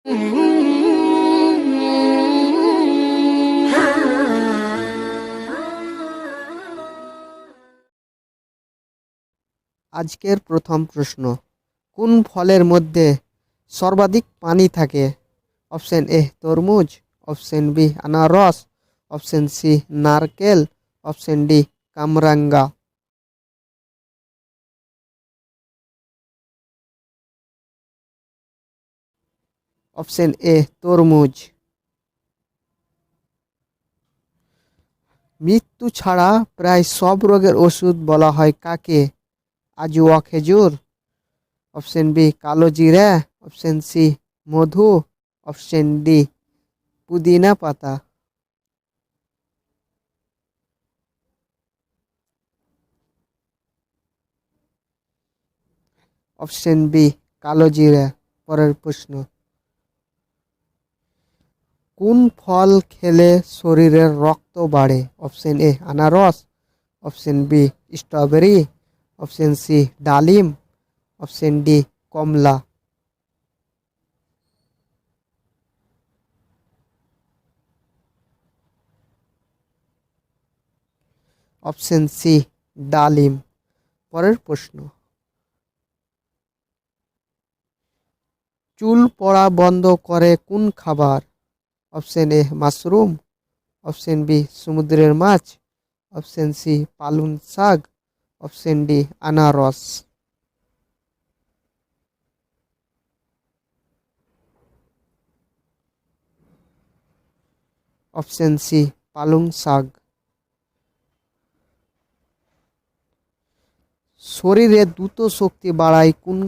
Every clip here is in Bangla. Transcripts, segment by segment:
আজকের প্রথম প্রশ্ন, কোন ফলের মধ্যে সর্বাধিক পানি থাকে? অপশন এ তরমুজ, অপশন বি আনারস, অপশন সি নারকেল, অপশন ডি কামরাঙ্গা। অপশন এ তরমুজ। মৃত্যু ছাড়া প্রায় সব রোগের ওষুধ বলা হয় কাকে? আজুয়া খেজুর, অপশন বি কালো জিরা, অপশন সি মধু, অপশন ডি পুদিনা পাতা। অপশন বি কালো জিরা। পরের প্রশ্ন, কোন ফল খেলে শরীরের রক্ত বাড়ে? অপশন এ আনারস, option B strawberry, option C ডালিম, অপশন ডি কমলা। অপশন সি ডালিম। পরের প্রশ্ন, চুল পড়া বন্ধ করে কোন খাবার? Option A mushroom, option B সমুদ্রের মাছ, অপশন সি পালং শাক, অপশন ডি আনারস। অপশন সি পালং শাক। শরীরে দ্রুত শক্তি বাড়ায় কোন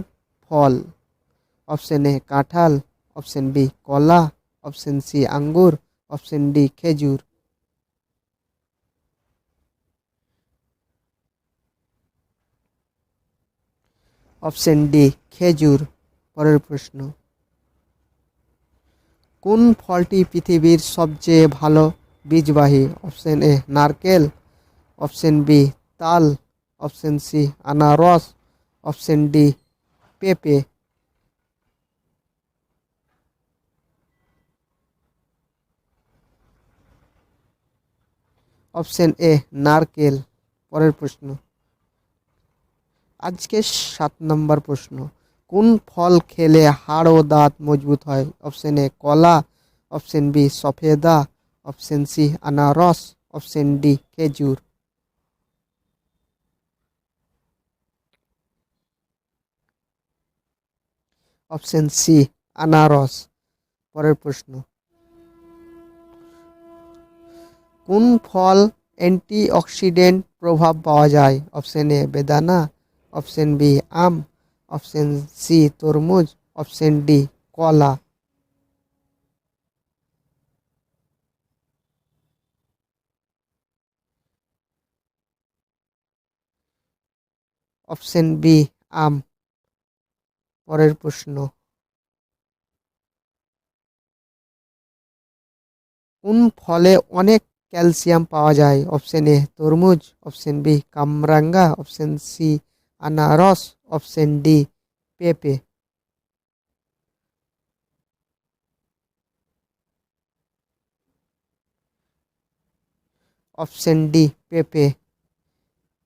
ফল? অপশন এ কাঁঠাল, অপশন বি কলা, অপশন সি আঙ্গুর, অপশন ডি খেজুর। অপশন ডি খেজুর। পরের প্রশ্ন, কোন ফলটি পৃথিবীর সবচেয়ে ভালো বীজবাহী? অপশন এ নারকেল, অপশন বি তাল, অপশন সি আনারস, অপশন ডি পেঁপে। অপশন এ নারকেল। পরের প্রশ্ন, আজকে 7 নম্বর প্রশ্ন, কোন ফল খেলে হাড় ও দাঁত মজবুত হয়? অপশন এ কলা, অপশন বি সফেদা, অপশন সি আনারস, অপশন ডি খেজুর। অপশন সি আনারস। পরের প্রশ্ন, কোন ফল অ্যান্টিঅক্সিডেন্ট প্রভাব পাওয়া যায়? অপশন এ বেদানা, অপশন বি আম, অপশন সি তরমুজ, অপশন ডি কলা। অপশন বি আম। পরের প্রশ্ন, কোন ফলে অনেক ক্যালসিয়াম পাওয়া যায়? অপশন এ তরমুজ, অপশন বি কামরাঙ্গা, অপশন সি আনারস, অপশন ডি পেঁপে। অপশন ডি পেঁপে।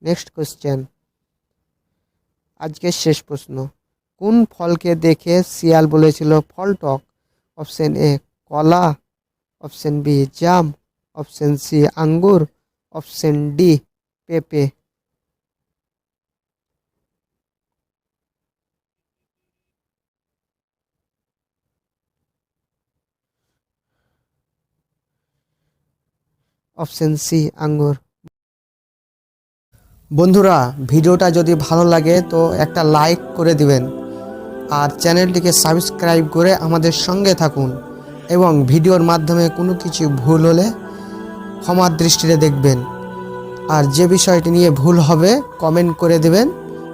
নেক্সট কোশ্চেন, আজকের শেষ প্রশ্ন, কোন ফলকে দেখে শিয়াল বলেছিল ফল টক? অপশন এ কলা, অপশন বি জাম, অপশন সি আঙ্গুর, অপশন ডি পেঁপে। অপশন সি আঙ্গুর। বন্ধুরা, ভিডিওটা যদি ভালো লাগে তো একটা লাইক করে দিবেন আর চ্যানেলটিকে সাবস্ক্রাইব করে আমাদের সঙ্গে থাকুন এবং ভিডিওর মাধ্যমে কোনো কিছু ভুল হলে ক্ষমার দৃষ্টিতে দেখবেন। আর যে বিষয়টি নিয়ে ভুল হবে কমেন্ট করে দেবেন,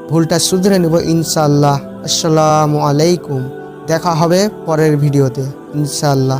ভুলটা শুধরে নেব ইনশাআল্লাহ। আসসালামু আলাইকুম। দেখা হবে পরের ভিডিওতে ইনশাআল্লাহ।